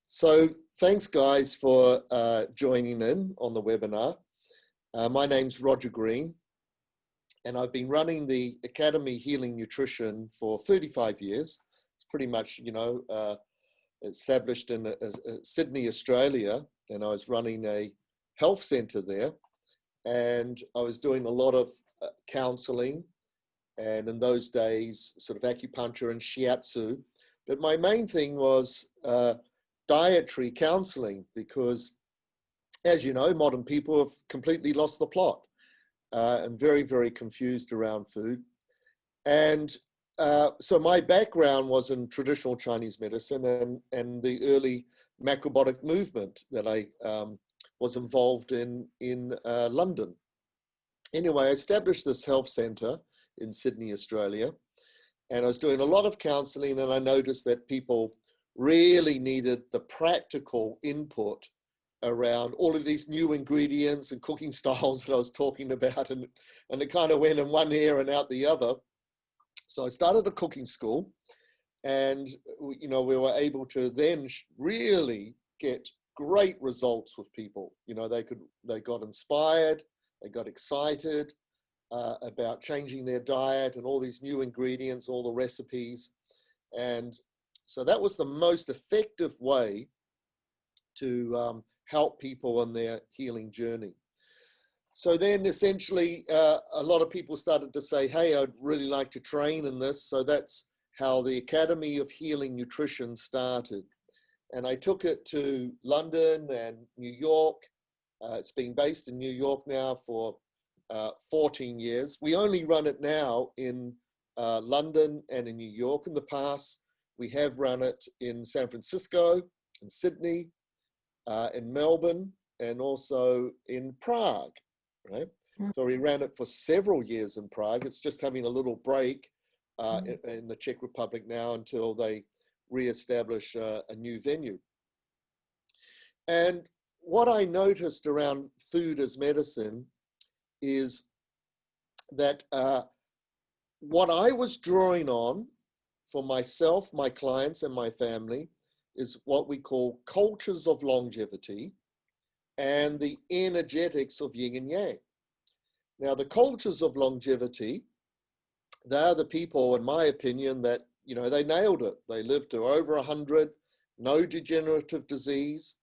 So thanks guys for joining in on the webinar. My name's Roger Green and I've been running the Academy Healing Nutrition for 35 years. It's pretty much, established in Sydney, Australia, and I was running a health center there, and I was doing a lot of counseling, and in those days, sort of acupuncture and shiatsu. But my main thing was dietary counseling, because as you know, modern people have completely lost the plot and very, very confused around food. And so my background was in traditional Chinese medicine and the early macrobiotic movement that I was involved in London. Anyway, I established this health center in Sydney, Australia, and I was doing a lot of counseling, and I noticed that people really needed the practical input around all of these new ingredients and cooking styles that I was talking about, and it kind of went in one ear and out the other. So I started a cooking school, and we were able to then really get great results with people. They got inspired, they got excited about changing their diet and all these new ingredients, all the recipes. And so that was the most effective way to help people on their healing journey. So then essentially a lot of people started to say, hey, I'd really like to train in this. So that's how the Academy of Healing Nutrition started. And I took it to London and New York. It's been based in New York now for 14 years. We only run it now in London and in New York. In the past, we have run it in San Francisco, in Sydney, in Melbourne, and also in Prague, right? So we ran it for several years in Prague. It's just having a little break in the Czech Republic now until they re-establish a new venue. And what I noticed around food as medicine is that what I was drawing on for myself, my clients, and my family is what we call cultures of longevity and the energetics of yin and yang. Now, the cultures of longevity, they're the people, in my opinion, that, they nailed it. They lived to over 100, no degenerative disease,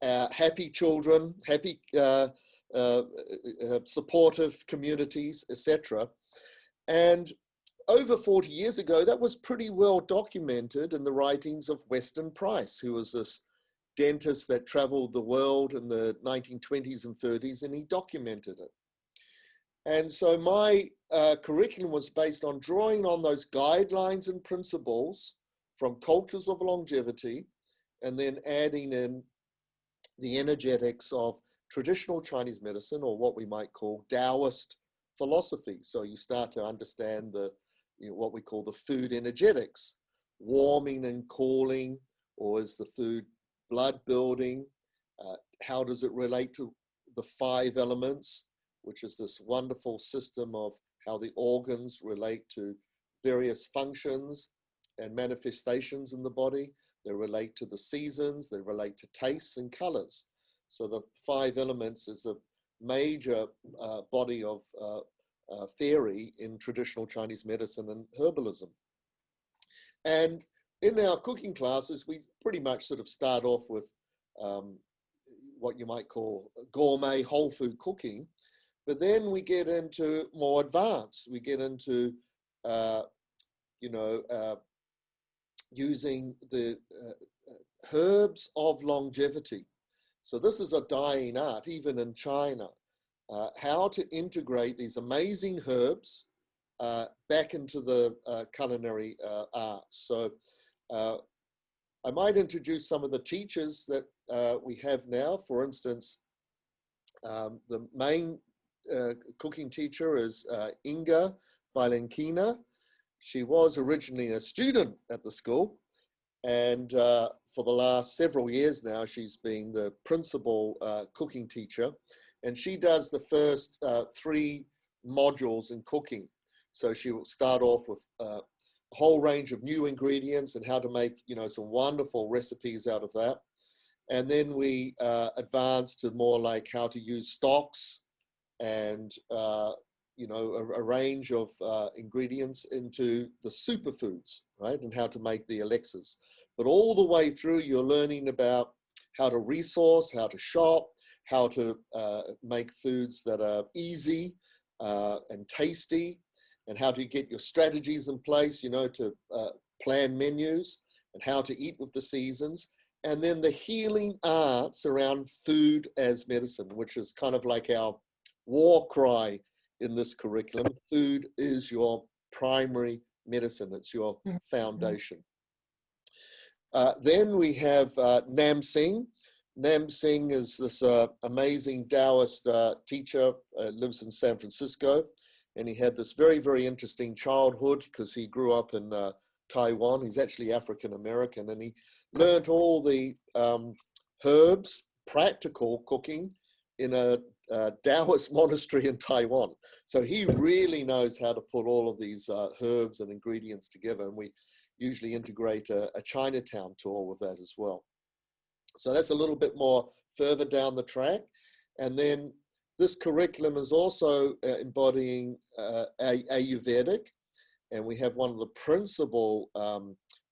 happy children, happy supportive communities, etc. And over 40 years ago, that was pretty well documented in the writings of Weston Price, who was this dentist that traveled the world in the 1920s and 30s, and he documented it. And so my curriculum was based on drawing on those guidelines and principles from cultures of longevity, and then adding in the energetics of traditional Chinese medicine, or what we might call Taoist philosophy. So you start to understand what we call the food energetics, warming and cooling, or is the food blood building? How does it relate to the 5 elements, which is this wonderful system of how the organs relate to various functions and manifestations in the body. They relate to the seasons, they relate to tastes and colors. So the 5 elements is a major body of theory in traditional Chinese medicine and herbalism. And in our cooking classes, we pretty much sort of start off with what you might call gourmet whole food cooking, but then we get into more advanced. We get into, using the herbs of longevity. So this is a dying art, even in China, how to integrate these amazing herbs back into the culinary arts. So I might introduce some of the teachers that we have now. For instance, the main cooking teacher is Inga Valenkina. She was originally a student at the school, and for the last several years now, she's been the principal cooking teacher, and she does the first 3 modules in cooking. So she will start off with whole range of new ingredients and how to make, some wonderful recipes out of that. And then we advanced to more like how to use stocks and, a range of ingredients into the superfoods, right? And how to make the elixirs. But all the way through, you're learning about how to resource, how to shop, how to make foods that are easy and tasty, and how to get your strategies in place, to plan menus and how to eat with the seasons. And then the healing arts around food as medicine, which is kind of like our war cry in this curriculum. Food is your primary medicine. It's your foundation. Then we have Nam Singh. Nam Singh is this amazing Taoist teacher, lives in San Francisco, and he had this very, very interesting childhood because he grew up in Taiwan. He's actually African American, and he learned all the herbs, practical cooking in a Taoist monastery in Taiwan. So he really knows how to put all of these herbs and ingredients together, and we usually integrate a Chinatown tour with that as well. So that's a little bit more further down the track. And then this curriculum is also embodying Ayurvedic, and we have one of the principal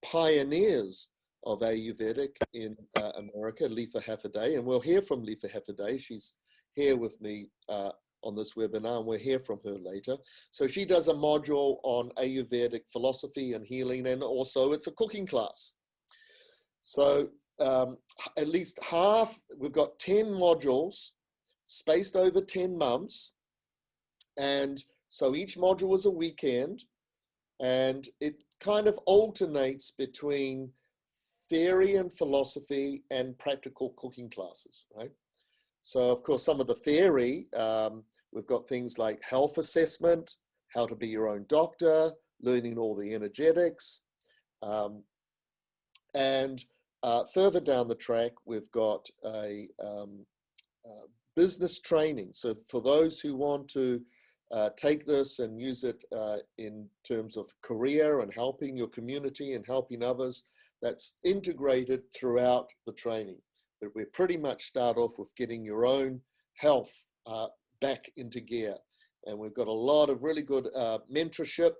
pioneers of Ayurvedic in America, Letha Haffaday, and we'll hear from Letha Haffaday. She's here with me on this webinar, and we'll hear from her later. So she does a module on Ayurvedic philosophy and healing, and also it's a cooking class. So at least half, we've got 10 modules spaced over 10 months. And so each module is a weekend, and it kind of alternates between theory and philosophy and practical cooking classes, right? So of course, some of the theory, we've got things like health assessment, how to be your own doctor, learning all the energetics. Further down the track, we've got a business training. So for those who want to take this and use it in terms of career and helping your community and helping others, that's integrated throughout the training. But we pretty much start off with getting your own health back into gear. And we've got a lot of really good mentorship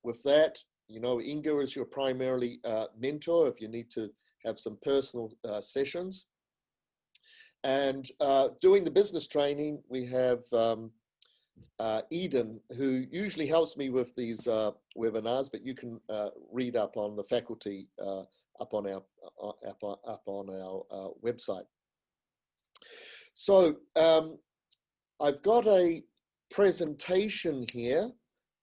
with that. Inga is your primarily mentor if you need to have some personal sessions. And doing the business training, we have Eden, who usually helps me with these webinars, but you can read up on the faculty up on our website. So I've got a presentation here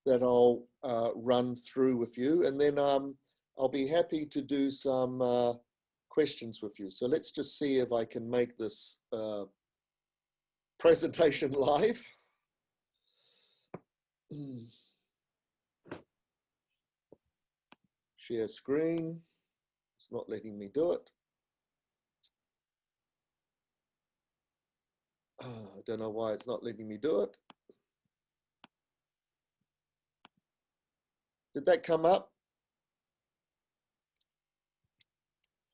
that I'll run through with you, and then I'll be happy to do some questions with you. So let's just see if I can make this presentation live. Share screen. It's not letting me do it. I don't know why it's not letting me do it. Did that come up?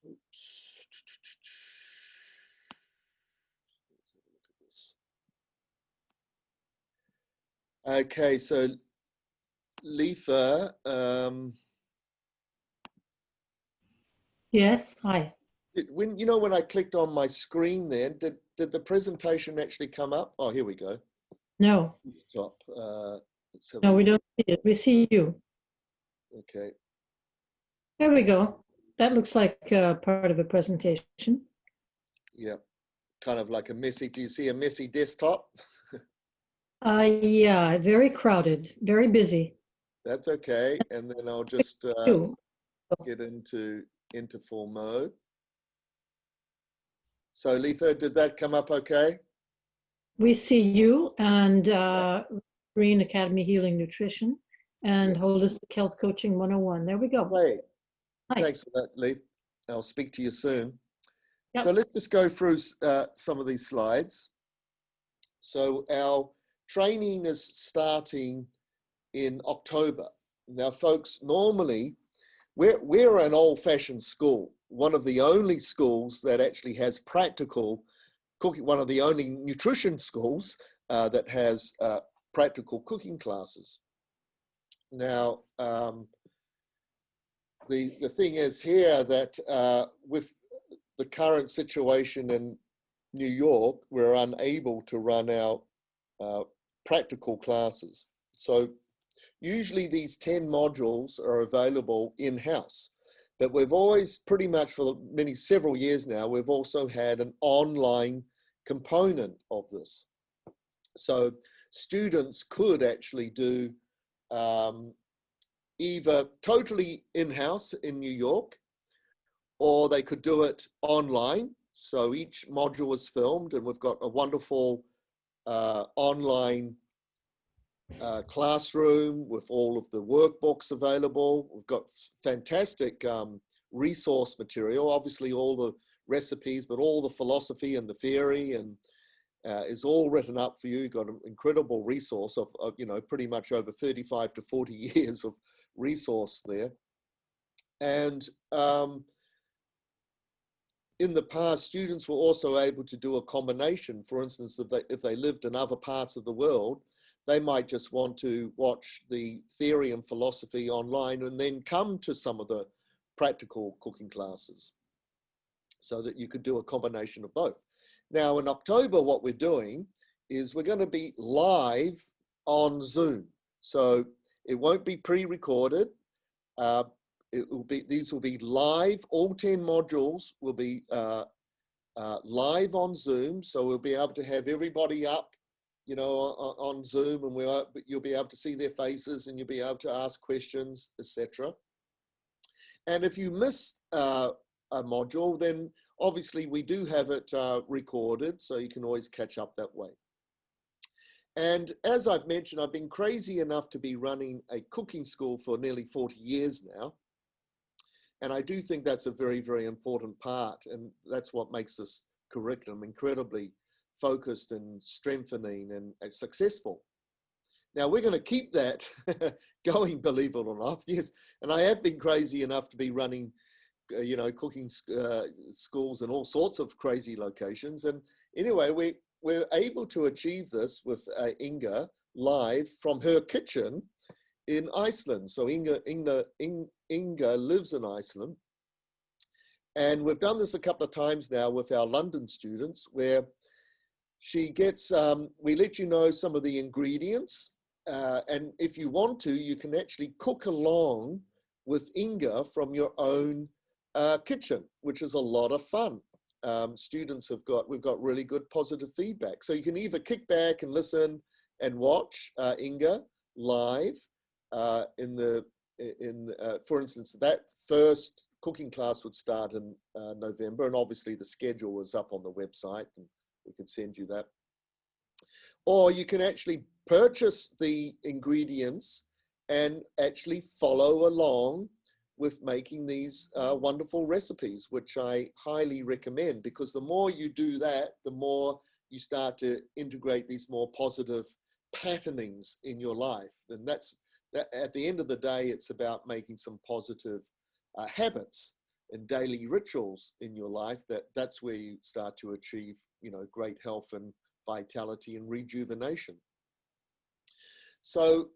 Oops. Okay, so Letha. Yes, hi. When I clicked on my screen there, did the presentation actually come up? Oh, here we go. No. Stop. No, we don't see it. We see you. Okay. There we go. That looks like part of a presentation. Yeah, kind of like a messy. Do you see a messy desktop? Yeah, very crowded, very busy. That's okay. And then I'll just get into full mode. So Letha, did that come up okay? We see you and Green Academy Healing Nutrition and Holistic Health Coaching 101. There we go. Great. Nice. Thanks for that, Letha. I'll speak to you soon. Yep. So let's just go through some of these slides. So our training is starting in October. Now, folks, normally we're an old-fashioned school, one of the only schools that actually has practical cooking, one of the only nutrition schools that has practical cooking classes. Now, the thing is here that with the current situation in New York, we're unable to run our practical classes. So usually these 10 modules are available in-house, but we've always pretty much for several years now, we've also had an online component of this. So students could actually do either totally in-house in New York, or they could do it online. So each module is filmed, and we've got a wonderful online classroom with all of the workbooks available. We've got fantastic resource material, obviously all the recipes, but all the philosophy and the theory and is all written up for you. You've got an incredible resource of pretty much over 35 to 40 years of resource there. And in the past, students were also able to do a combination. For instance, if they lived in other parts of the world, they might just want to watch the theory and philosophy online and then come to some of the practical cooking classes, so that you could do a combination of both. Now in October, what we're doing is we're going to be live on Zoom. So it won't be pre-recorded. These will be live. All 10 modules will be live on Zoom. So we'll be able to have everybody up, on Zoom, and you'll be able to see their faces, and you'll be able to ask questions, etc. And if you miss a module, then obviously we do have it recorded, so you can always catch up that way. And as I've mentioned, I've been crazy enough to be running a cooking school for nearly 40 years now. And I do think that's a very, very important part. And that's what makes this curriculum incredibly focused and strengthening and successful. Now we're going to keep that going, believe it or not. Yes, and I have been crazy enough to be running, cooking schools in all sorts of crazy locations. And anyway, we're able to achieve this with Inga live from her kitchen in Iceland. So Inga lives in Iceland, and we've done this a couple of times now with our London students, where she gets, we let you know some of the ingredients, and if you want to, you can actually cook along with Inga from your own kitchen, which is a lot of fun. We've got really good positive feedback. So you can either kick back and listen and watch Inga live for instance, that first cooking class would start in November, and obviously the schedule is up on the website, and we can send you that. Or you can actually purchase the ingredients and actually follow along with making these wonderful recipes, which I highly recommend, because the more you do that, the more you start to integrate these more positive patternings in your life. And that at the end of the day, it's about making some positive habits and daily rituals in your life. That's where you start to achieve, great health and vitality and rejuvenation. So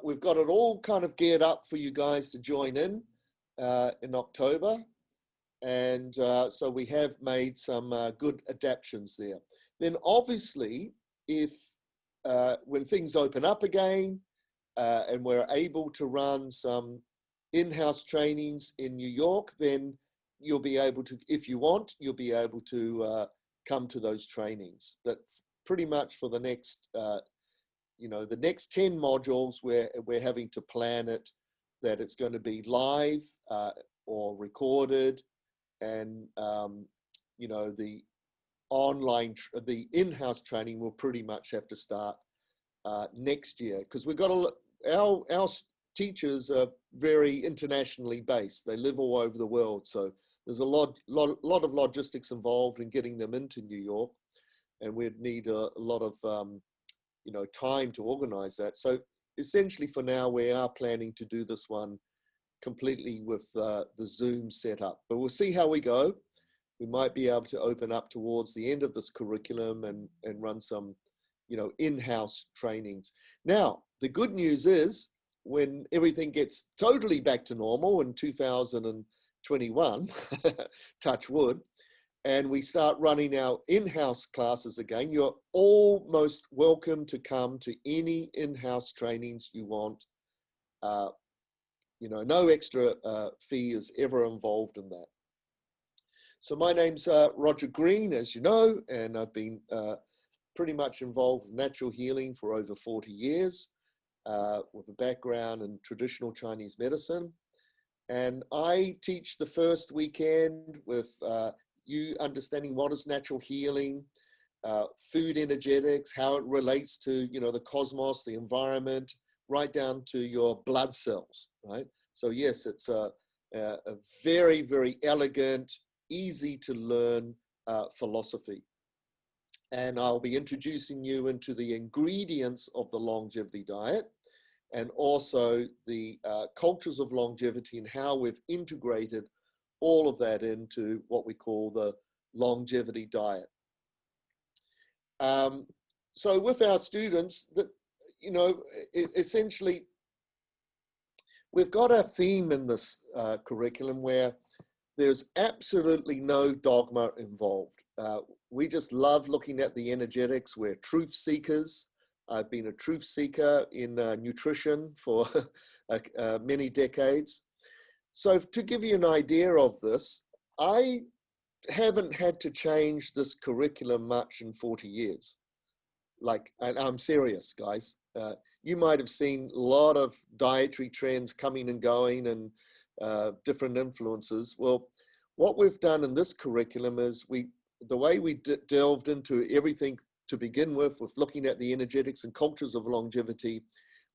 we've got it all kind of geared up for you guys to join in October. And so we have made some good adaptations there. Then obviously, when things open up again and we're able to run some in-house trainings in New York, then you'll be able to, if you want, you'll be able to come to those trainings. But pretty much for the next, the next 10 modules, we're having to plan it that it's going to be live or recorded, and the online, the in-house training will pretty much have to start next year, because we've got our teachers are very internationally based. They live all over the world, so there's a lot of logistics involved in getting them into New York, and we'd need a lot of time to organize that. So essentially for now, we are planning to do this one completely with the Zoom setup, but we'll see how we go. We might be able to open up towards the end of this curriculum and run some, in-house trainings. Now, the good news is when everything gets totally back to normal in 2021, touch wood, and we start running our in-house classes again, you're all most welcome to come to any in-house trainings you want. No extra fee is ever involved in that. So my name's Roger Green, as you know, and I've been pretty much involved with natural healing for over 40 years with a background in traditional Chinese medicine. And I teach the first weekend with you understanding what is natural healing, food energetics, how it relates to, the cosmos, the environment, right down to your blood cells, right? So yes, it's a very, very elegant, easy to learn philosophy. And I'll be introducing you into the ingredients of the longevity diet and also the cultures of longevity and how we've integrated all of that into what we call the longevity diet. So with our students, essentially, we've got a theme in this curriculum where there's absolutely no dogma involved. We just love looking at the energetics. We're truth seekers. I've been a truth seeker in nutrition for many decades. So to give you an idea of this, I haven't had to change this curriculum much in 40 years. And I'm serious, guys. You might have seen a lot of dietary trends coming and going and different influences. Well, what we've done in this curriculum is the way we delved into everything to begin with looking at the energetics and cultures of longevity,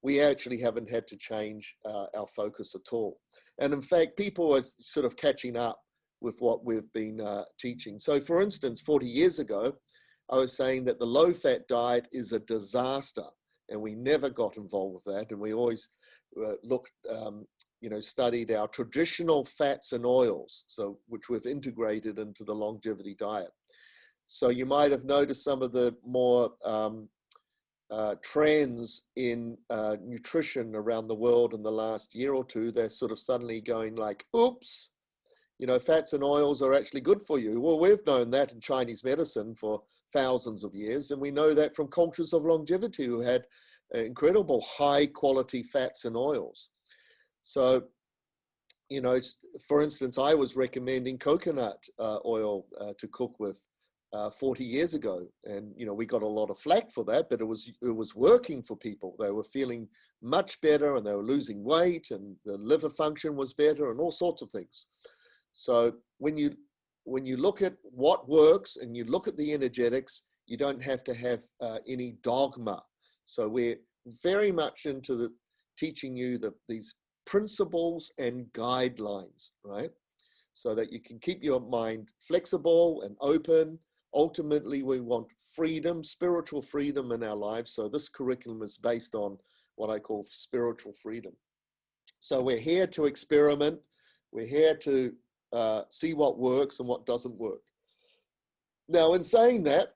we actually haven't had to change our focus at all. And in fact, people are sort of catching up with what we've been teaching. So for instance, 40 years ago, I was saying that the low-fat diet is a disaster, and we never got involved with that. And we always looked, studied our traditional fats and oils, which we've integrated into the longevity diet. So you might have noticed some of the more trends in nutrition around the world in the last year or two. They're sort of suddenly going like, oops, fats and oils are actually good for you. Well, we've known that in Chinese medicine for thousands of years, and we know that from cultures of longevity who had incredible high quality fats and oils. So, for instance, I was recommending coconut oil to cook with 40 years ago, and we got a lot of flack for that, but it was working for people. They were feeling much better, and they were losing weight, and the liver function was better, and all sorts of things. So when you look at what works and you look at the energetics, you don't have to have any dogma. So we're very much into teaching you these principles and guidelines, right? So that you can keep your mind flexible and open. Ultimately, we want freedom, spiritual freedom in our lives. So this curriculum is based on what I call spiritual freedom. So we're here to experiment. We're here to see what works and what doesn't work. Now, in saying that,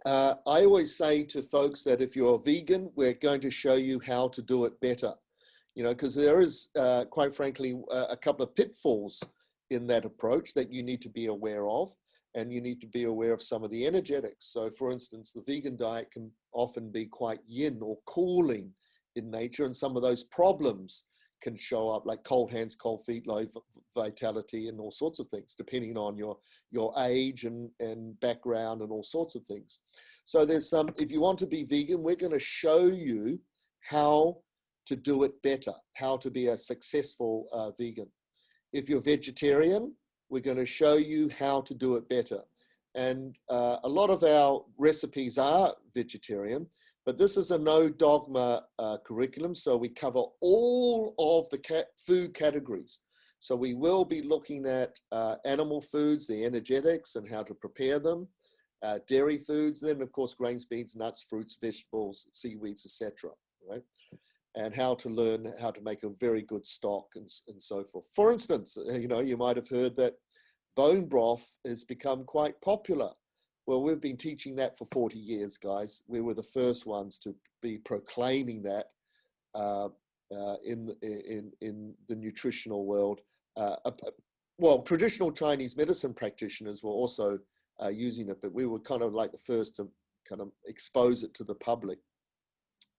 I always say to folks that if you're a vegan, we're going to show you how to do it better. Because there is, quite frankly, a couple of pitfalls in that approach that you need to be aware of, and you need to be aware of some of the energetics. So, for instance, the vegan diet can often be quite yin or cooling in nature, and some of those problems can show up like cold hands, cold feet, low vitality, and all sorts of things, depending on your age and background and all sorts of things. So there's if you want to be vegan, we're going to show you how to do it better, how to be a successful vegan. If you're vegetarian, we're going to show you how to do it better. And a lot of our recipes are vegetarian, but this is a no dogma curriculum. So we cover all of the food categories. So we will be looking at animal foods, the energetics and how to prepare them, dairy foods, then of course grains, beans, nuts, fruits, vegetables, seaweeds, etc. Right? and how to learn how to make a very good stock and so forth. For instance, you might have heard that bone broth has become quite popular. Well, we've been teaching that for 40 years, guys. We were the first ones to be proclaiming that in the nutritional world. Well, traditional Chinese medicine practitioners were also using it, but we were kind of like the first to kind of expose it to the public.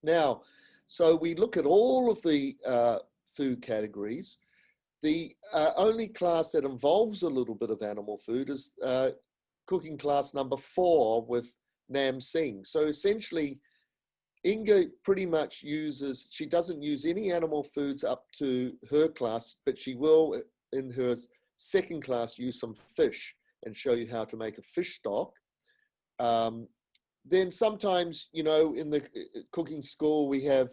Now, so we look at all of the food categories. The only class that involves a little bit of animal food is cooking class number 4 with Nam Singh. So essentially, Inga pretty much she doesn't use any animal foods up to her class, but she will, in her second class, use some fish and show you how to make a fish stock. Then sometimes, in the cooking school, we have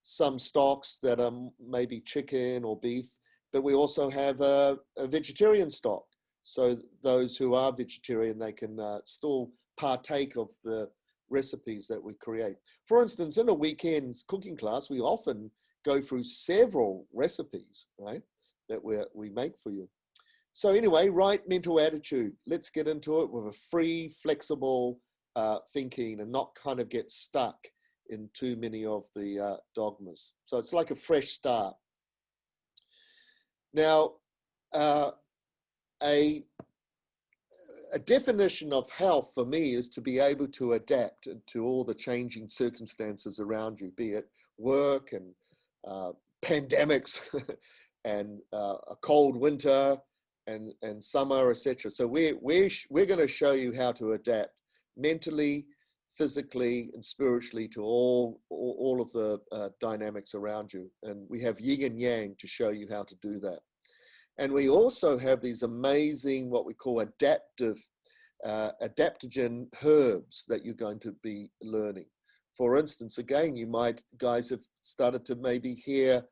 some stocks that are maybe chicken or beef, but we also have a vegetarian stock. So those who are vegetarian, they can still partake of the recipes that we create. For instance, in a weekend cooking class, we often go through several recipes, right, that we make for you. So anyway, right mental attitude. Let's get into it with a free, flexible thinking and not kind of get stuck in too many of the dogmas. So it's like a fresh start. Now, a definition of health for me is to be able to adapt to all the changing circumstances around you, be it work and pandemics and a cold winter and summer, etc. So we're going to show you how to adapt mentally, physically, and spiritually to all of the dynamics around you. And we have yin and yang to show you how to do that. And we also have these amazing, what we call adaptogen herbs that you're going to be learning. For instance, again, guys have started to maybe hear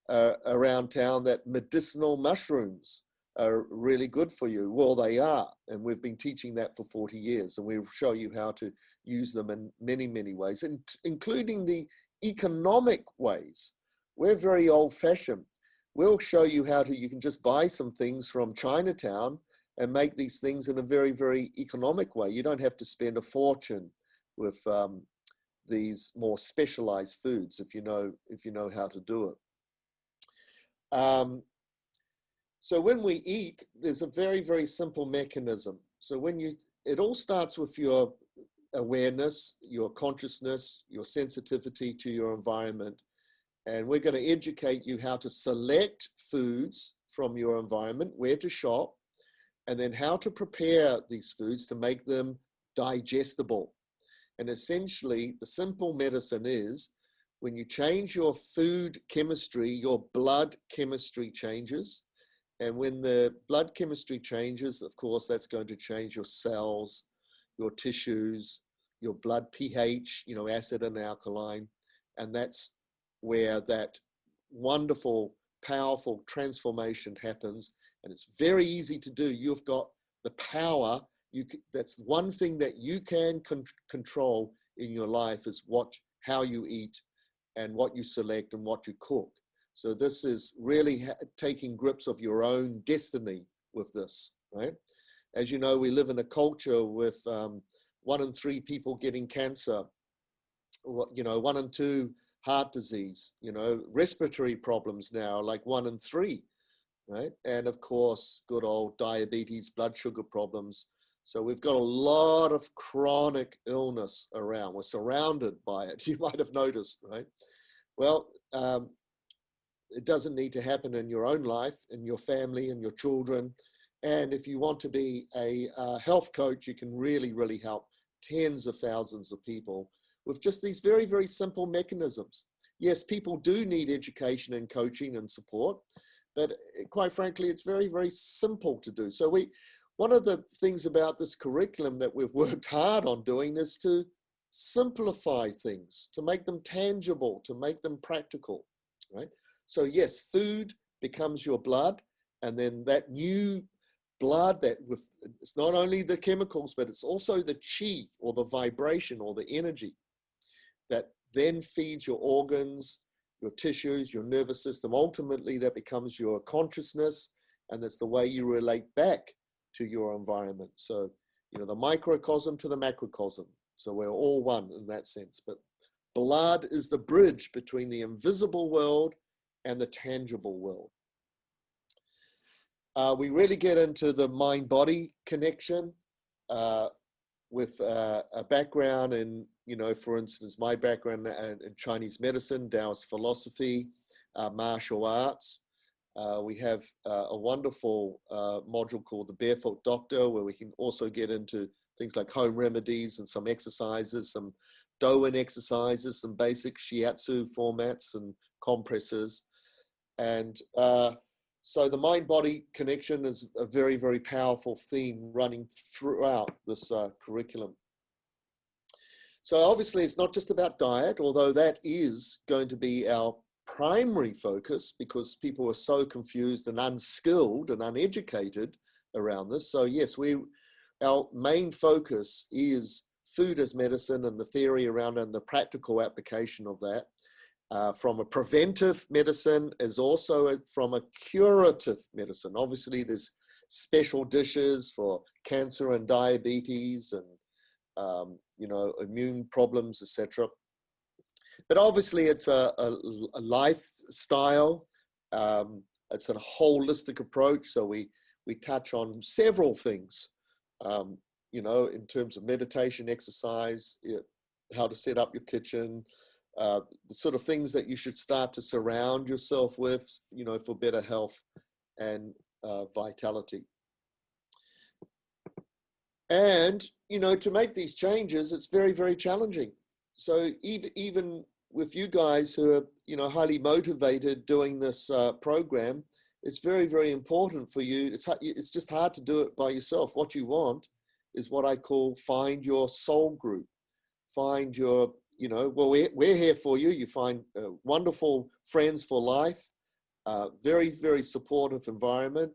around town that medicinal mushrooms are really good for you. Well, they are. And we've been teaching that for 40 years. And we'll show you how to use them in many, many ways, including the economic ways. We're very old fashioned. We'll show you you can just buy some things from Chinatown and make these things in a very, very economic way. You don't have to spend a fortune with these more specialized foods if you know how to do it. So when we eat, there's a very, very simple mechanism. So it all starts with your awareness, your consciousness, your sensitivity to your environment. And we're going to educate you how to select foods from your environment, where to shop, and then how to prepare these foods to make them digestible. And essentially, the simple medicine is when you change your food chemistry, your blood chemistry changes. And when the blood chemistry changes, of course, that's going to change your cells, your tissues, your blood pH, acid and alkaline. And that's where that wonderful, powerful transformation happens. And it's very easy to do. You've got the power. That's one thing that you can control in your life is how you eat and what you select and what you cook. So this is really taking grips of your own destiny with this, right? As you know, we live in a culture with 1 in 3 people getting cancer, 1 in 2 heart disease, respiratory problems now, like 1 in 3, right? And of course, good old diabetes, blood sugar problems. So we've got a lot of chronic illness around. We're surrounded by it. You might have noticed, right? Well, it doesn't need to happen in your own life, in your family, and your children. And if you want to be a health coach, you can really, really help tens of thousands of people with just these very, very simple mechanisms. Yes, people do need education and coaching and support, but quite frankly, it's very, very simple to do. So one of the things about this curriculum that we've worked hard on doing is to simplify things, to make them tangible, to make them practical, right? So yes, food becomes your blood, and then that new blood it's not only the chemicals, but it's also the chi or the vibration or the energy that then feeds your organs your tissues, your nervous system. Ultimately, that becomes your consciousness, and that's the way you relate back to your environment. So, you know, the microcosm to the macrocosm. So we're all one in that sense. But blood is the bridge between the invisible world and the tangible world. We really get into the mind-body connection with a background in, you know, for instance, my background in Chinese medicine, Taoist philosophy, martial arts. We have a wonderful module called the Barefoot Doctor, where we can also get into things like home remedies and some exercises, some Doan exercises, some basic shiatsu formats and compresses. And so the mind-body connection is a very, very powerful theme running throughout this curriculum. So obviously it's not just about diet, although that is going to be our primary focus because people are so confused and unskilled and uneducated around this. So yes, our main focus is food as medicine and the theory around and the practical application of that. From a preventive medicine as also from a curative medicine. Obviously, there's special dishes for cancer and diabetes and you know, immune problems, etc. But obviously, it's a lifestyle. It's a holistic approach. So we touch on several things. You know, in terms of meditation, exercise, how to set up your kitchen. The sort of things that you should start to surround yourself with, you know, for better health and vitality. And, you know, to make these changes, it's very, very challenging. So even with you guys who are, you know, highly motivated doing this program, it's very, very important for you. It's just hard to do it by yourself. What you want is what I call find your soul group. Find your, you know, well, we're here for you. You find wonderful friends for life, very, very supportive environment,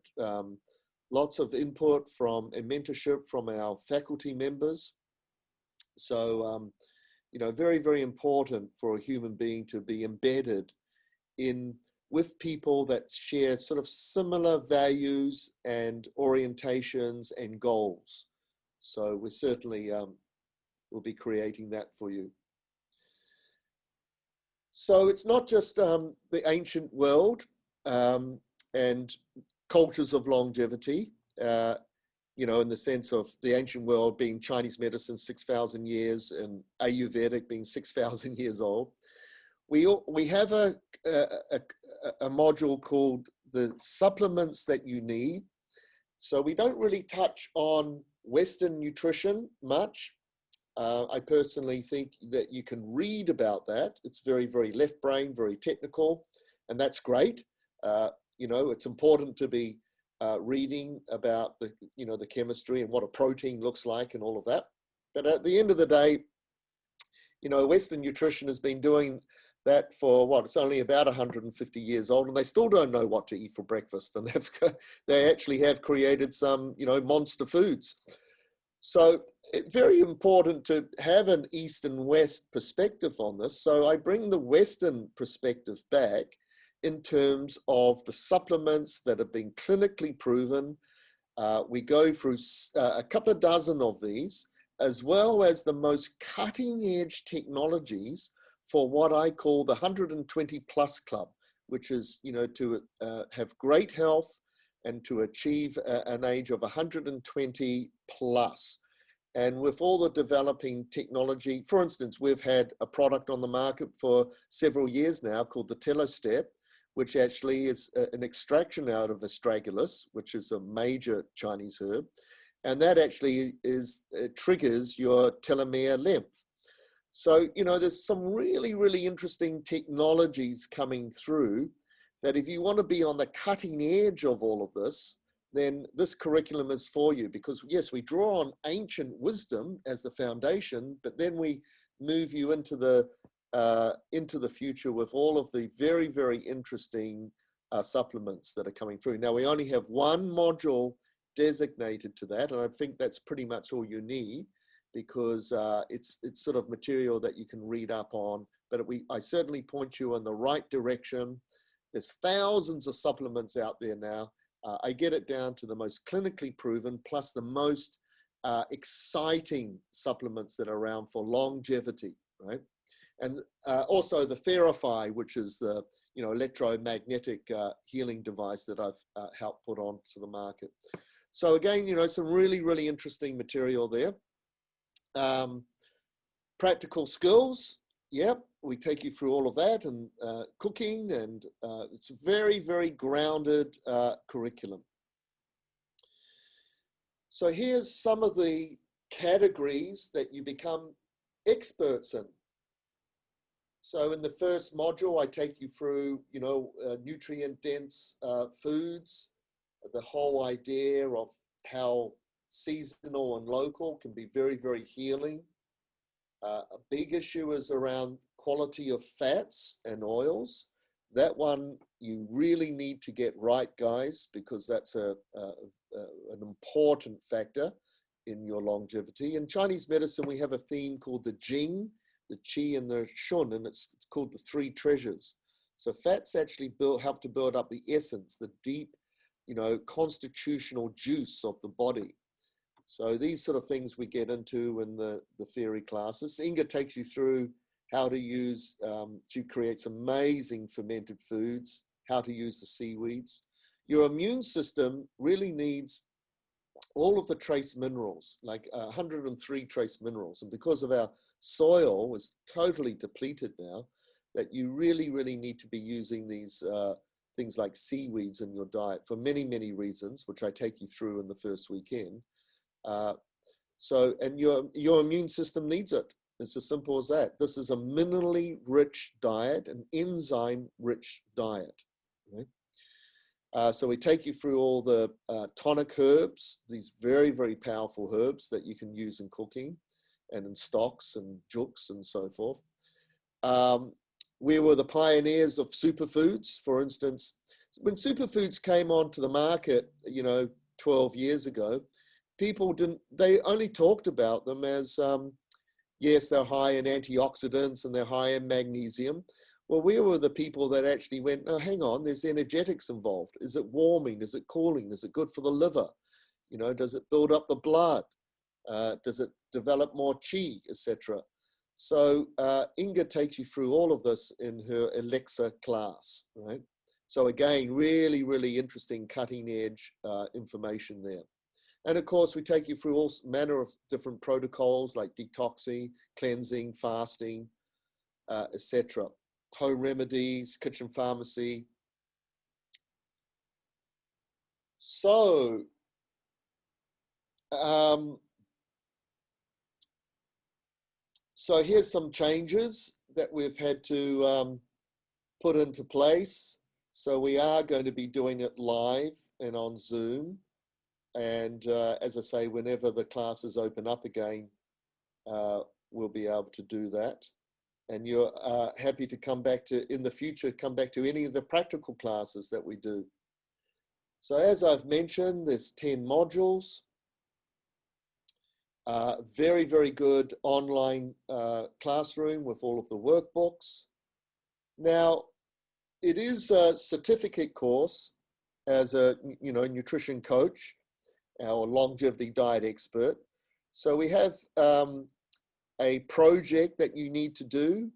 lots of input from and mentorship from our faculty members. So, you know, very, very important for a human being to be embedded with people that share sort of similar values and orientations and goals. So we certainly will be creating that for you. So it's not just the ancient world and cultures of longevity, you know, in the sense of the ancient world being Chinese medicine, 6,000 years, and Ayurvedic being 6,000 years old. We have a module called the supplements that you need. So we don't really touch on Western nutrition much. I personally think that you can read about that. It's very, very left brain, very technical, and that's great. You know, it's important to be reading about the, you know, the chemistry and what a protein looks like and all of that. But at the end of the day, you know, Western nutrition has been doing that for what? It's only about 150 years old, and they still don't know what to eat for breakfast. And they actually have created some, you know, monster foods. So it's very important to have an East and West perspective on this. So I bring the Western perspective back in terms of the supplements that have been clinically proven. We go through a couple of dozen of these, as well as the most cutting edge technologies for what I call the 120 plus club, which is, you know, to have great health and to achieve an age of 120 plus. And with all the developing technology, for instance, we've had a product on the market for several years now called the Telostep, which actually is an extraction out of astragalus, which is a major Chinese herb. And that actually triggers your telomere length. So, you know, there's some really, really interesting technologies coming through that if you want to be on the cutting edge of all of this, then this curriculum is for you. Because yes, we draw on ancient wisdom as the foundation, but then we move you into the future with all of the very, very interesting supplements that are coming through. Now, we only have one module designated to that, and I think that's pretty much all you need, because it's sort of material that you can read up on, but I certainly point you in the right direction. There's thousands of supplements out there now. I get it down to the most clinically proven, plus the most exciting supplements that are around for longevity, right? And also the Therify, which is the electromagnetic healing device that I've helped put on to the market. So again, some really, really interesting material there. Practical skills, yep, we take you through all of that, and cooking, and it's a very, very grounded curriculum. So here's some of the categories that you become experts in. So in the first module, I take you through, nutrient-dense foods, the whole idea of how seasonal and local can be very, very healing. A big issue is around quality of fats and oils. That one you really need to get right, guys, because that's an important factor in your longevity. In Chinese medicine, we have a theme called the Jing, the Qi and the Shun, and it's called the three treasures. So fats actually help to build up the essence, the deep, constitutional juice of the body. So these sort of things we get into in the theory classes. Inga takes you through how to use, she creates amazing fermented foods, how to use the seaweeds. Your immune system really needs all of the trace minerals, like 103 trace minerals. And because of our soil is totally depleted now, that you really, really need to be using these things like seaweeds in your diet for many, many reasons, which I take you through in the first weekend. And your immune system needs it. It's as simple as that. This is a minerally rich diet, an enzyme rich diet. Right? So we take you through all the tonic herbs, these very, very powerful herbs that you can use in cooking and in stocks and juks and so forth. We were the pioneers of superfoods. For instance, when superfoods came onto the market, 12 years ago, they only talked about them as, yes, they're high in antioxidants and they're high in magnesium. Well, we were the people that actually went, no, hang on, there's energetics involved. Is it warming? Is it cooling? Is it good for the liver? Does it build up the blood? Does it develop more chi, etc.? So Inga takes you through all of this in her Alexa class, right? So again, really, really interesting cutting edge information there. And of course, we take you through all manner of different protocols like detoxing, cleansing, fasting, etc. Home remedies, kitchen pharmacy. So, so here's some changes that we've had to put into place. So we are going to be doing it live and on Zoom. And as I say, whenever the classes open up again, we'll be able to do that. And you're happy to come back to, in the future, come back to any of the practical classes that we do. So as I've mentioned, there's 10 modules. Very, very good online classroom with all of the workbooks. Now, it is a certificate course as a nutrition coach, our longevity diet expert. So we have a project that you need to do.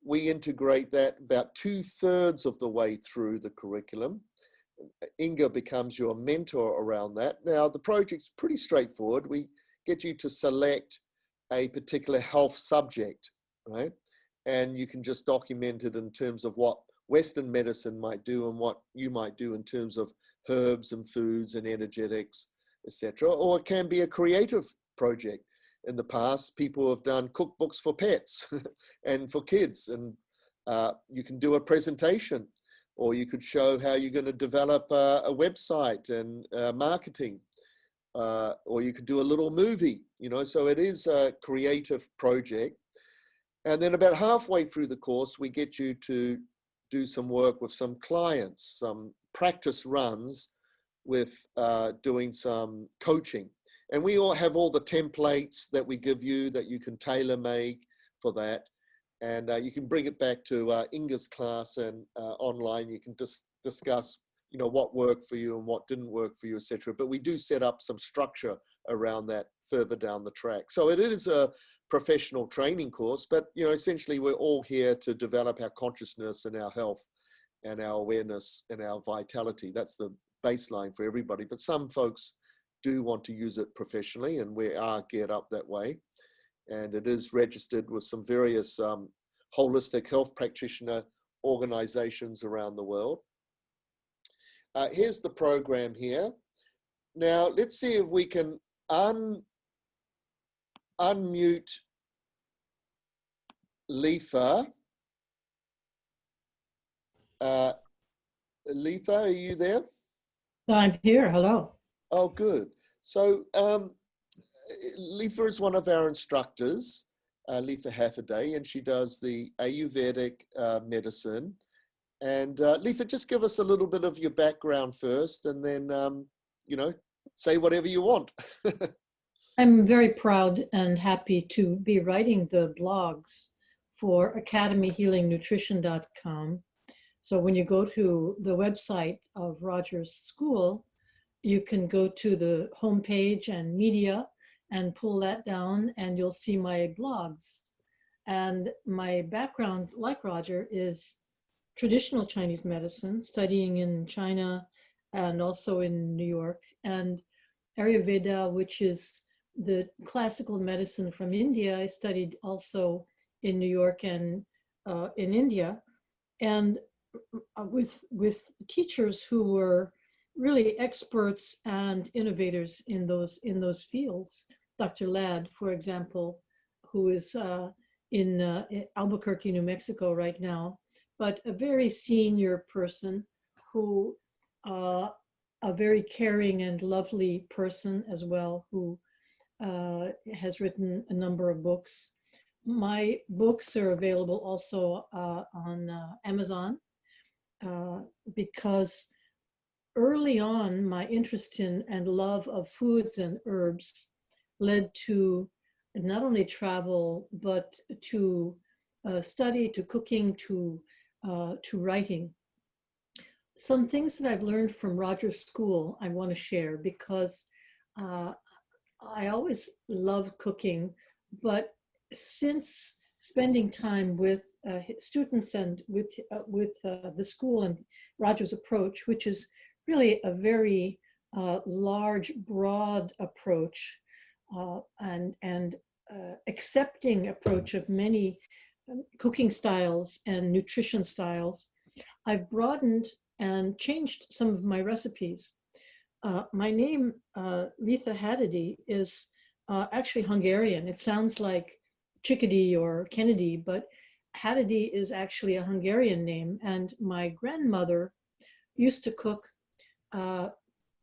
We integrate that about 2/3 of the way through the curriculum. Inga becomes your mentor around that. Now, the project's pretty straightforward. We get you to select a particular health subject, right? And you can just document it in terms of what Western medicine might do and what you might do in terms of herbs and foods and energetics, etc. Or it can be a creative project. In the past, people have done cookbooks for pets and for kids, and you can do a presentation, or you could show how you're going to develop a website and marketing, or you could do a little movie, so it is a creative project. And then about halfway through the course, we get you to do some work with some clients, some practice runs with doing some coaching. And we all have all the templates that we give you that you can tailor make for that. And you can bring it back to Inga's class, and online you can just discuss, you know, what worked for you and what didn't work for you, etc. But we do set up some structure around that further down the track. So it is a professional training course, but, you know, essentially we're all here to develop our consciousness and our health and our awareness and our vitality. That's the baseline for everybody. But some folks do want to use it professionally, and we are geared up that way. And it is registered with some various holistic health practitioner organizations around the world. Here's the program here. Now, let's see if we can unmute Letha. Letha, are you there? I'm here. Hello. Oh, good. So Letha is one of our instructors, Letha Haffaday, and she does the Ayurvedic medicine. And Letha, just give us a little bit of your background first, and then, you know, say whatever you want. I'm very proud and happy to be writing the blogs for academyhealingnutrition.com. So when you go to the website of Roger's school, you can go to the homepage and media and pull that down, and you'll see my blogs. And my background, like Roger, is traditional Chinese medicine, studying in China and also in New York, and Ayurveda, which is the classical medicine from India. I studied also in New York and in India, and with teachers who were really experts and innovators in those fields. Dr. Ladd, for example, who is in Albuquerque, New Mexico right now, but a very senior person who, a very caring and lovely person as well, who has written a number of books. My books are available also on Amazon because early on, my interest in and love of foods and herbs led to not only travel, but to study, to cooking, to writing. Some things that I've learned from Roger's school I want to share, because I always loved cooking, but since spending time with students and with the school and Roger's approach, which is really a very large, broad approach and accepting approach of many cooking styles and nutrition styles, I've broadened and changed some of my recipes. My name, Letha Haffaday, is actually Hungarian. It sounds like Chickadee or Kennedy, but Haffaday is actually a Hungarian name. And my grandmother used to cook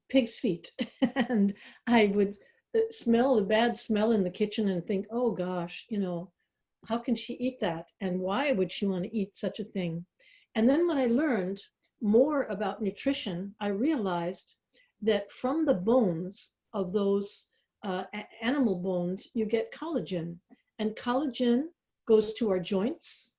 pig's feet. And I would smell the bad smell in the kitchen and think, oh gosh, you know, how can she eat that? And why would she want to eat such a thing? And then when I learned more about nutrition, I realized that from the bones of those animal bones, you get collagen. And collagen goes to our joints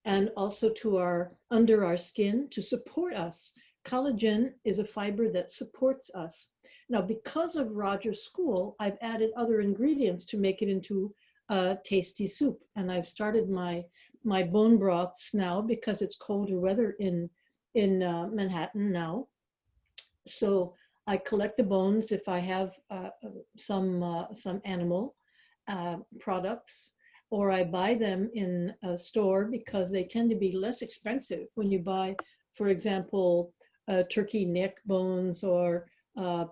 and also to under our skin to support us. Collagen is a fiber that supports us. Now, because of Roger's school, I've added other ingredients to make it into a tasty soup. And I've started my bone broths now because it's colder weather in Manhattan now. So I collect the bones if I have some animal products, or I buy them in a store because they tend to be less expensive when you buy, for example, turkey neck bones or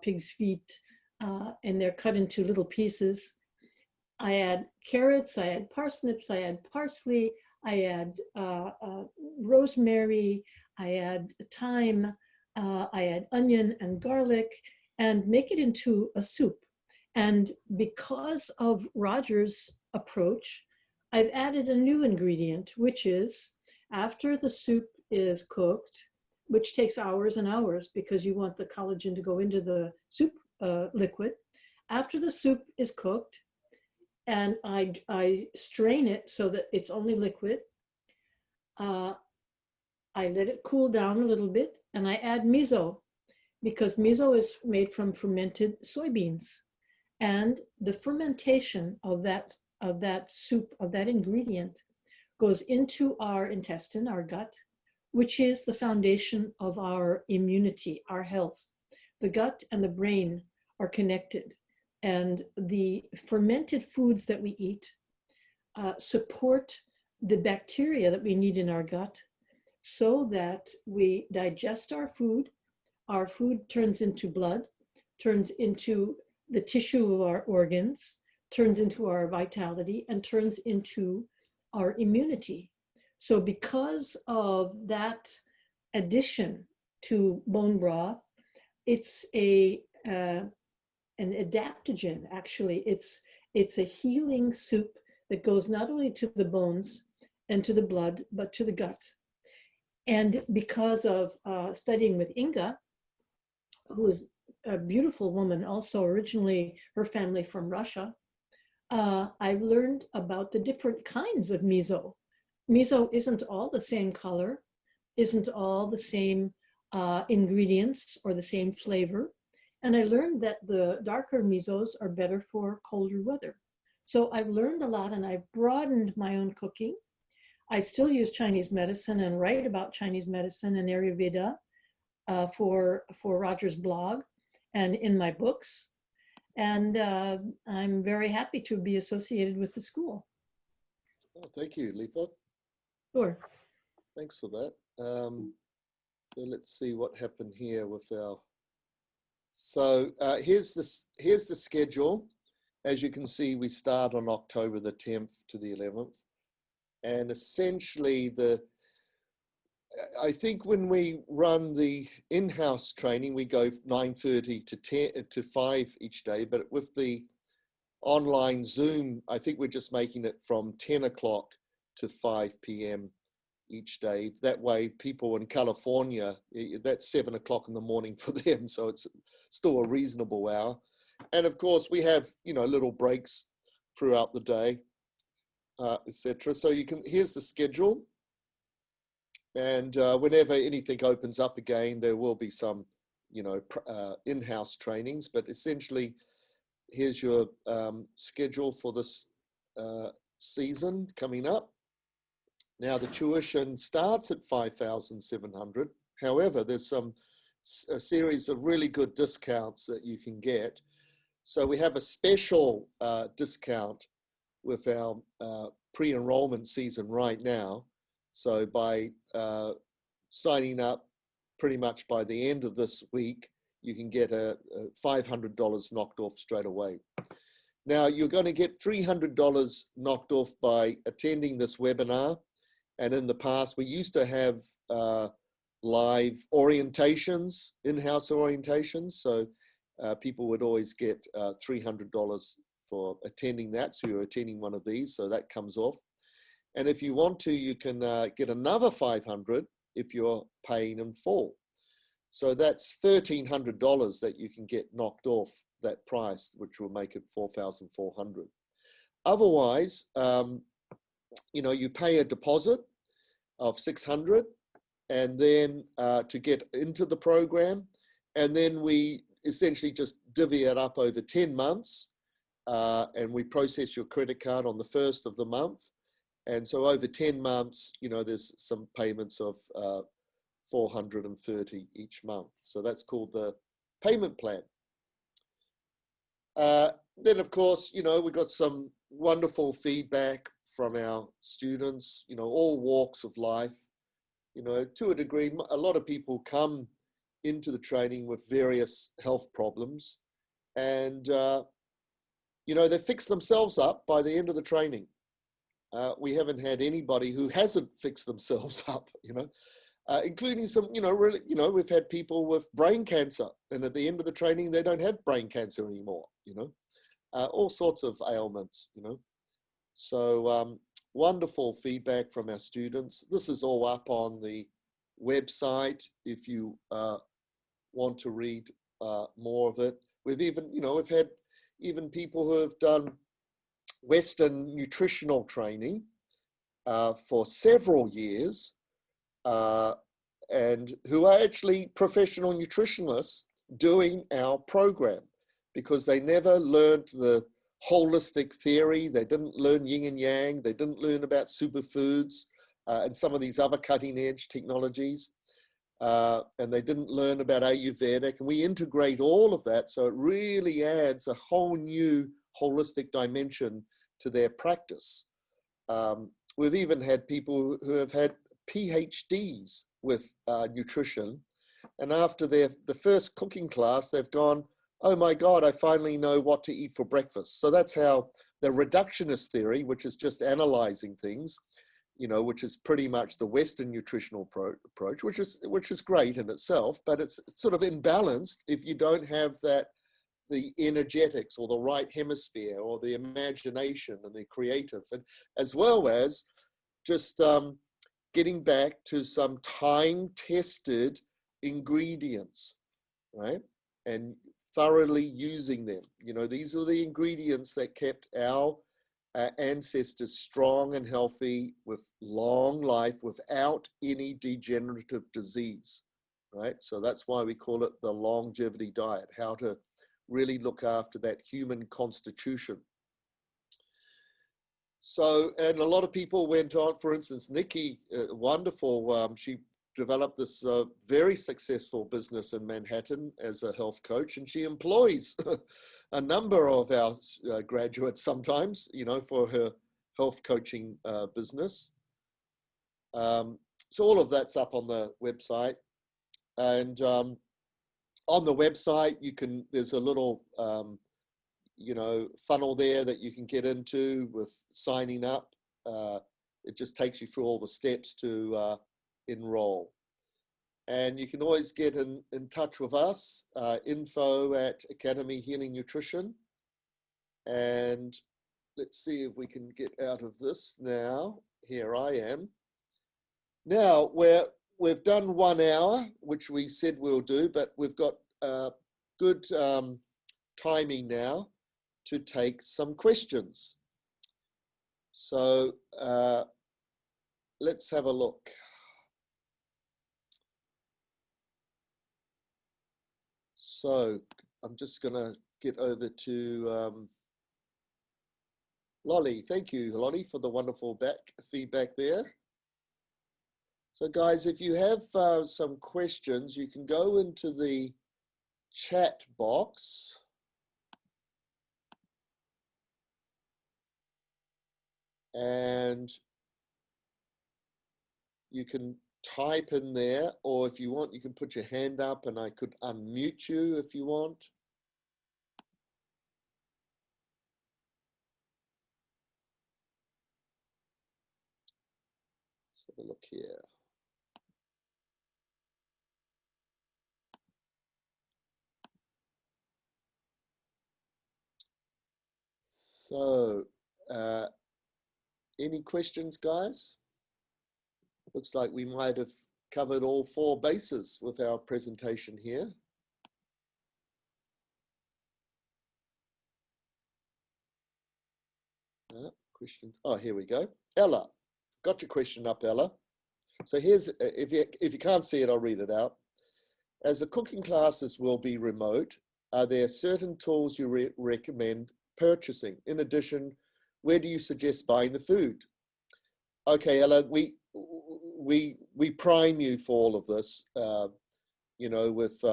pig's feet, and they're cut into little pieces. I add carrots, I add parsnips, I add parsley, I add rosemary, I add thyme, I add onion and garlic, and make it into a soup. And because of Roger's approach, I've added a new ingredient, which is after the soup is cooked, which takes hours and hours because you want the collagen to go into the soup liquid. After the soup is cooked, and I strain it so that it's only liquid, Uh, I let it cool down a little bit and I add miso because miso is made from fermented soybeans. And the fermentation of that soup, of that ingredient, goes into our intestine, our gut, which is the foundation of our immunity, our health. The gut and the brain are connected. And the fermented foods that we eat support the bacteria that we need in our gut so that we digest our food turns into blood, turns into the tissue of our organs, turns into our vitality, and turns into our immunity. So because of that addition to bone broth, it's an adaptogen, actually. It's a healing soup that goes not only to the bones and to the blood, but to the gut. And because of studying with Inga, who is a beautiful woman, also originally her family from Russia, I've learned about the different kinds of miso. Miso isn't all the same color, isn't all the same ingredients or the same flavor. And I learned that the darker misos are better for colder weather. So I've learned a lot and I've broadened my own cooking. I still use Chinese medicine and write about Chinese medicine and Ayurveda for Roger's blog and in my books. And I'm very happy to be associated with the school. Oh, thank you, Letha. Sure. Thanks for that. So let's see what happened here with our. So here's the schedule. As you can see, we start on October the 10th to the 11th. And essentially I think when we run the in-house training, we go 9:30 to 10 to 5 each day, but with the online Zoom, I think we're just making it from 10 o'clock to 5 p.m. each day. That way people in California, that's 7 o'clock in the morning for them. So it's still a reasonable hour. And of course we have, little breaks throughout the day, etc. So here's the schedule. And whenever anything opens up again, there will be some, in-house trainings, but essentially here's your schedule for this season coming up. Now the tuition starts at $5,700. However, there's a series of really good discounts that you can get. So we have a special discount with our pre-enrollment season right now. So by signing up pretty much by the end of this week, you can get a $500 knocked off straight away. Now you're going to get $300 knocked off by attending this webinar. And in the past, we used to have live orientations, in-house orientations. So people would always get $300 for attending that. So you're attending one of these, so that comes off. And if you want to, you can get another $500 if you're paying in full. So that's $1,300 that you can get knocked off that price, which will make it $4,400. Otherwise, you pay a deposit of $600, and then to get into the program, and then we essentially just divvy it up over 10 months, and we process your credit card on the first of the month. And so over 10 months, there's some payments of $430 each month. So that's called the payment plan. Then, of course, we got some wonderful feedback from our students, all walks of life. To a degree, a lot of people come into the training with various health problems, and, they fix themselves up by the end of the training. We haven't had anybody who hasn't fixed themselves up, including some, really, we've had people with brain cancer, and at the end of the training, they don't have brain cancer anymore, all sorts of ailments, So wonderful feedback from our students. This is all up on the website if you want to read more of it. We've even, we've had even people who have done Western nutritional training, for several years, and who are actually professional nutritionists doing our program, because they never learned the holistic theory. They didn't learn yin and yang. They didn't learn about superfoods and some of these other cutting edge technologies. And they didn't learn about Ayurvedic. And we integrate all of that, so it really adds a whole new holistic dimension to their practice. We've even had people who have had PhDs with nutrition, and after the first cooking class, they've gone, oh my God, I finally know what to eat for breakfast. So that's how the reductionist theory, which is just analyzing things, you know, which is pretty much the Western nutritional approach, which is great in itself, but it's sort of imbalanced if you don't have that, the energetics or the right hemisphere or the imagination and the creative, and as well as just getting back to some time-tested ingredients, right? And thoroughly using them. You know, these are the ingredients that kept our ancestors strong and healthy with long life without any degenerative disease, right? So that's why we call it the longevity diet, how to really look after that human constitution. So, and a lot of people went on, for instance, Nikki, wonderful, she developed this very successful business in Manhattan as a health coach, and she employs a number of our graduates sometimes, you know, for her health coaching business. So all of that's up on the website. And on the website, you can, there's a little, you know, funnel there that you can get into with signing up. It just takes you through all the steps to enroll. And you can always get in touch with us, info at Academy Healing Nutrition. And let's see if we can get out of this now. Here I am. Now, we've done 1 hour, which we said we'll do, but we've got good timing now to take some questions. So let's have a look. So I'm just going to get over to Lolly. Thank you, Lolly, for the wonderful feedback there. So guys, if you have some questions, you can go into the chat box. And you can type in there, or if you want, you can put your hand up and I could unmute you if you want. Let's have a look here. So, any questions, guys? Looks like we might have covered all 4 bases with our presentation here. Questions? Oh, here we go. Ella, got your question up, Ella. So here's, if you can't see it, I'll read it out. As the cooking classes will be remote, are there certain tools you recommend purchasing? In addition, where do you suggest buying the food? Okay, Ella, we prime you for all of this. You know, with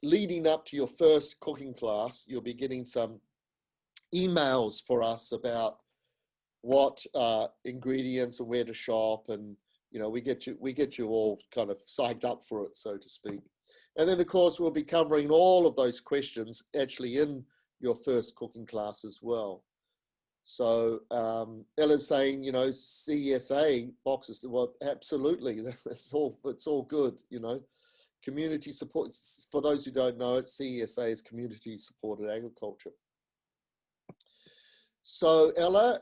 leading up to your first cooking class, you'll be getting some emails for us about what ingredients and where to shop, and you know, we get you all kind of psyched up for it, so to speak. And then of course we'll be covering all of those questions actually in your first cooking class as well. So Ella's saying, you know, CSA boxes. Well, absolutely, it's all good. You know, community support. For those who don't know it, CSA is community supported agriculture. So Ella,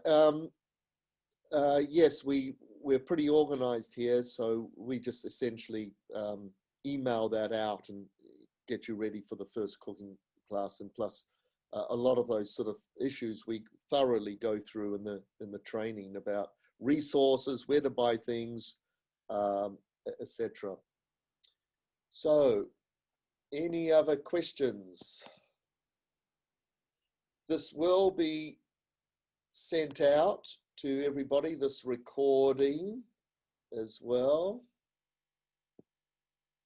yes, we're pretty organized here. So we just essentially email that out and get you ready for the first cooking class, and plus a lot of those sort of issues we thoroughly go through in the training about resources, where to buy things, etc. So, any other questions? This will be sent out to everybody, this recording as well.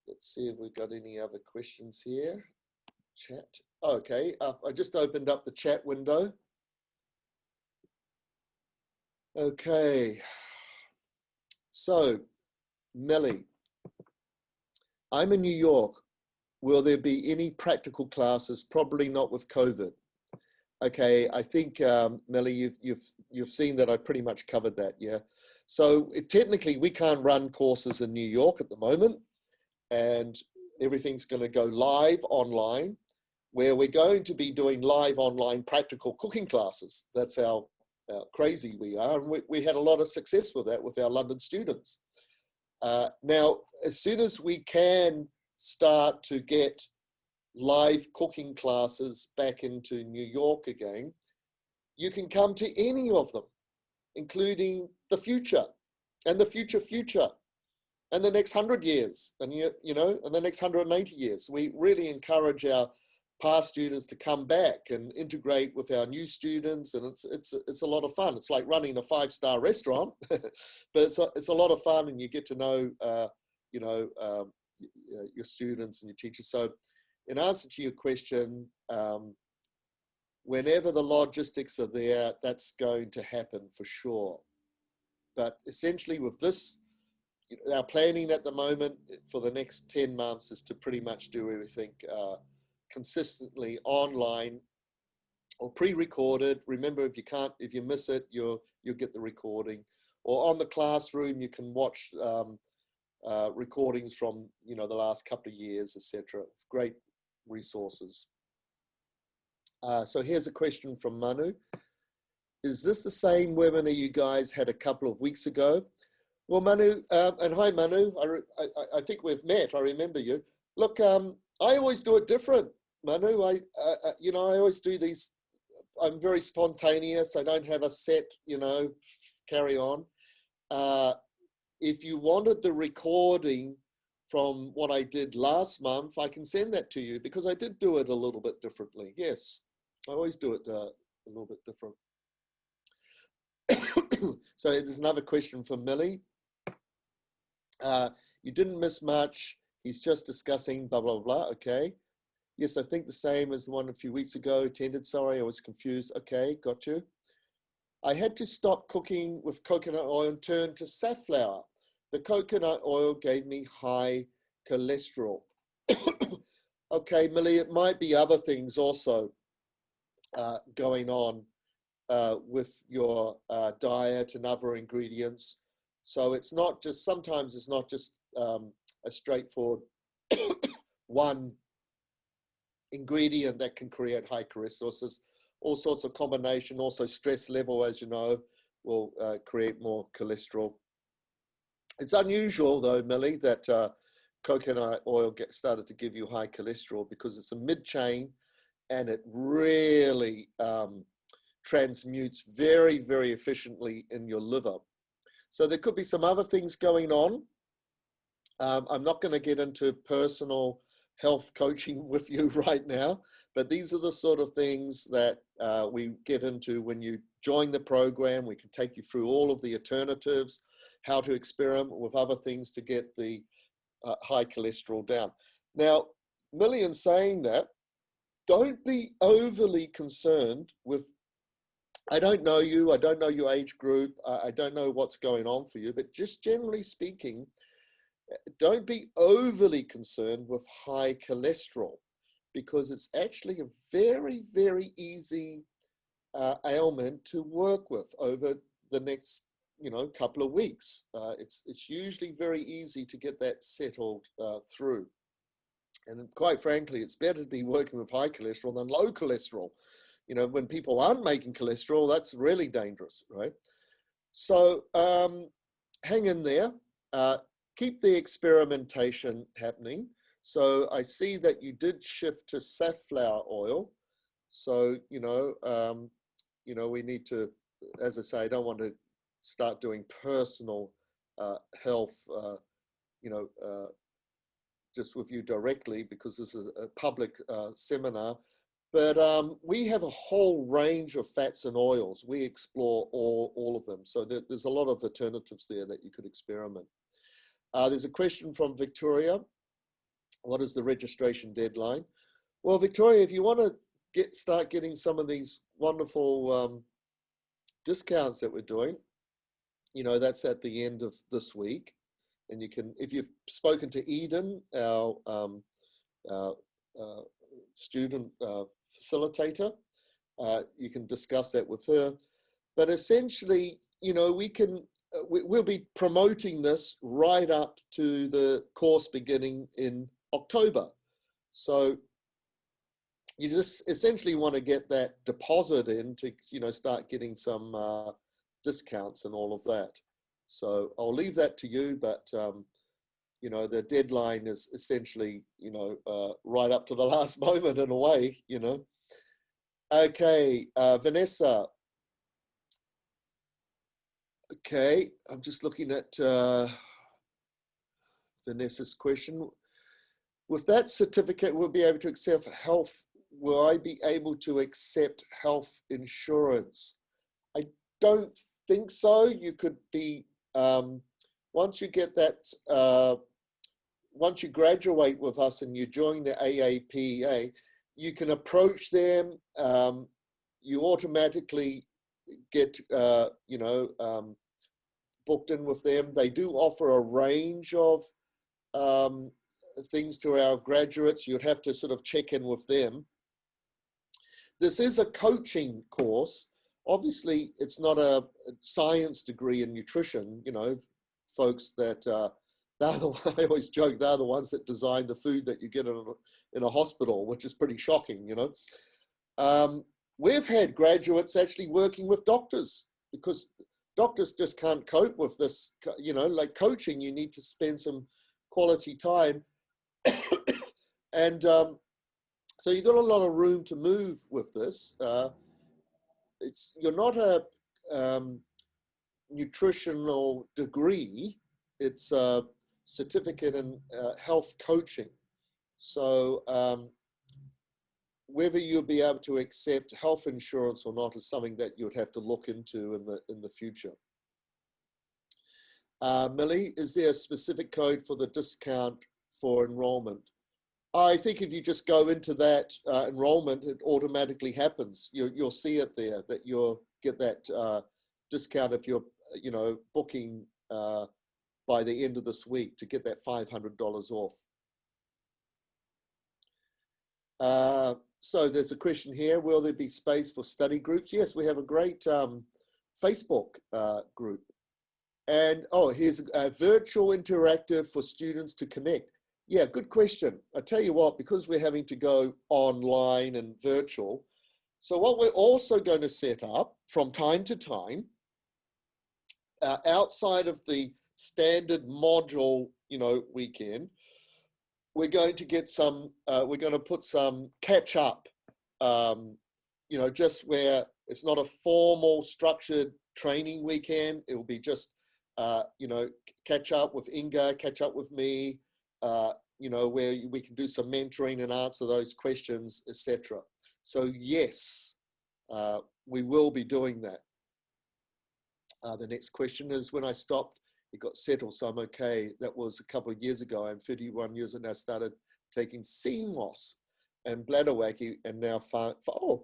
Let's see if we've got any other questions here. Chat. Okay, I just opened up the chat window. Okay, so Melly, I'm in New York. Will there be any practical classes? Probably not with COVID. Okay, I think Melly, you've seen that I pretty much covered that, yeah. So technically, we can't run courses in New York at the moment, and everything's going to go live online, where we're going to be doing live online practical cooking classes. That's how crazy we are, and we had a lot of success with that with our London students. Now, as soon as we can start to get live cooking classes back into New York again, you can come to any of them, including the future and the future and the next 100 years and and the next 180 years. We really encourage our past students to come back and integrate with our new students, and it's a lot of fun. It's like running a 5-star restaurant, but it's a lot of fun, and you get to know your students and your teachers. So, in answer to your question, whenever the logistics are there, that's going to happen for sure. But essentially, with this, our planning at the moment for the next 10 months is to pretty much do everything consistently online or pre-recorded. Remember, if you miss it, you'll get the recording. Or on the classroom, you can watch recordings from the last couple of years, etc. Great resources. So here's a question from Manu. Is this the same webinar you guys had a couple of weeks ago? Well, Manu, and hi Manu, I think we've met, I remember you. Look, I always do it different, Manu. I always do these, I'm very spontaneous. I don't have a set, carry on. If you wanted the recording from what I did last month, I can send that to you, because I did do it a little bit differently. Yes, I always do it a little bit different. So there's another question from Millie. You didn't miss much. He's just discussing blah, blah, blah. Okay. Yes, I think the same as the one a few weeks ago. Attended, sorry, I was confused. Okay, got you. I had to stop cooking with coconut oil and turn to safflower. The coconut oil gave me high cholesterol. Okay, Millie, it might be other things also going on with your diet and other ingredients. So it's not just, sometimes it's not just a straightforward one ingredient that can create high cholesterol. So there's all sorts of combination. Also stress level, as you know, will create more cholesterol. It's unusual though, Millie, that coconut oil started to give you high cholesterol, because it's a mid-chain and it really transmutes very, very efficiently in your liver. So there could be some other things going on. I'm not going to get into personal health coaching with you right now, but these are the sort of things that we get into when you join the program. We can take you through all of the alternatives, how to experiment with other things to get the high cholesterol down. Now, Millie, in saying that, don't be overly concerned with, I don't know you, I don't know your age group, I don't know what's going on for you, but just generally speaking, don't be overly concerned with high cholesterol, because it's actually a very, very easy ailment to work with over the next couple of weeks. It's usually very easy to get that settled through. And quite frankly, it's better to be working with high cholesterol than low cholesterol. When people aren't making cholesterol, that's really dangerous, right? So hang in there. Keep the experimentation happening. So I see that you did shift to safflower oil. So, we need to, as I say, I don't want to start doing personal health, just with you directly, because this is a public seminar. But we have a whole range of fats and oils. We explore all of them. So there's a lot of alternatives there that you could experiment. There's a question from Victoria. What is the registration deadline? Well, Victoria, if you want to start getting some of these wonderful discounts that we're doing, that's at the end of this week. And you can, if you've spoken to Eden, our student facilitator, you can discuss that with her. But essentially, we'll be promoting this right up to the course beginning in October. So you just essentially want to get that deposit in to, start getting some discounts and all of that. So I'll leave that to you, but the deadline is essentially, right up to the last moment in a way, Okay, Vanessa. Okay, I'm just looking at Vanessa's question. With that certificate, we'll be able to accept health. Will I be able to accept health insurance? I don't think so. You could be, once you get that, once you graduate with us and you join the AAPA, you can approach them. You automatically get, booked in with them. They do offer a range of things to our graduates. You'd have to sort of check in with them. This is a coaching course. Obviously, it's not a science degree in nutrition. Folks that I always joke, they're the ones that design the food that you get in a hospital, which is pretty shocking. We've had graduates actually working with doctors, because doctors just can't cope with this. Like coaching, you need to spend some quality time. And so you've got a lot of room to move with this. You're not a nutritional degree, it's a certificate in health coaching. So whether you'll be able to accept health insurance or not is something that you would have to look into in the future. Millie, is there a specific code for the discount for enrollment? I think if you just go into that enrollment, it automatically happens. You'll see it there, that you'll get that discount if you're, booking by the end of this week to get that $500 off. So there's a question here, will there be space for study groups? Yes, we have a great Facebook group. And, here's a virtual interactive for students to connect. Yeah, good question. I tell you what, because we're having to go online and virtual, so what we're also going to set up from time to time, outside of the standard module, weekend, we're going to get some, we're going to put some catch up, just where it's not a formal structured training weekend. It will be just, catch up with Inga, catch up with me, where we can do some mentoring and answer those questions, etc. So yes, we will be doing that. The next question is, when I stopped, it got settled, so I'm okay. That was a couple of years ago. I'm 31 years and I started taking CMOS and bladder wacky, and now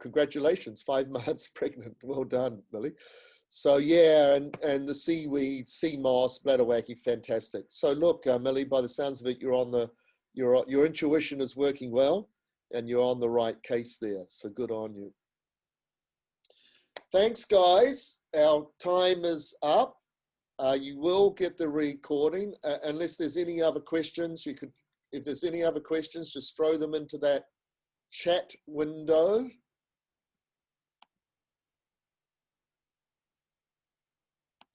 congratulations, 5 months pregnant. Well done, Millie. So yeah, and the seaweed, sea moss, bladder wacky, fantastic. So look, Millie, by the sounds of it, your intuition is working well, and you're on the right case there. So good on you. Thanks, guys. Our time is up. You will get the recording, unless there's any other questions. You could, if there's any other questions, just throw them into that chat window.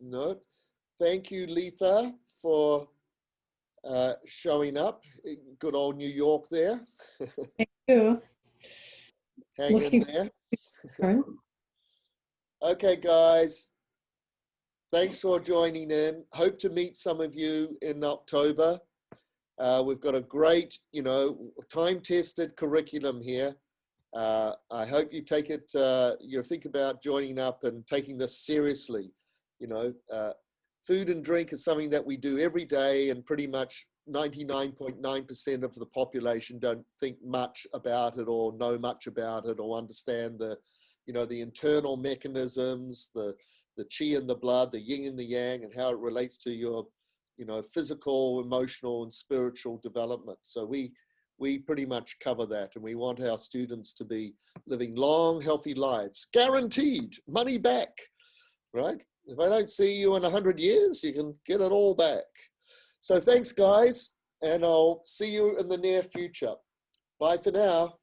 No. Thank you, Letha, for showing up. Good old New York there. Thank you. Hang in there. Okay, guys. Thanks for joining in. Hope to meet some of you in October. We've got a great, time-tested curriculum here. I hope you take it, you think about joining up and taking this seriously. Food and drink is something that we do every day, and pretty much 99.9% of the population don't think much about it or know much about it or understand the internal mechanisms, the qi in the blood, the yin and the yang, and how it relates to your, physical, emotional, and spiritual development. So we pretty much cover that, and we want our students to be living long, healthy lives, guaranteed, money back, right? If I don't see you in 100 years, you can get it all back. So thanks, guys, and I'll see you in the near future. Bye for now.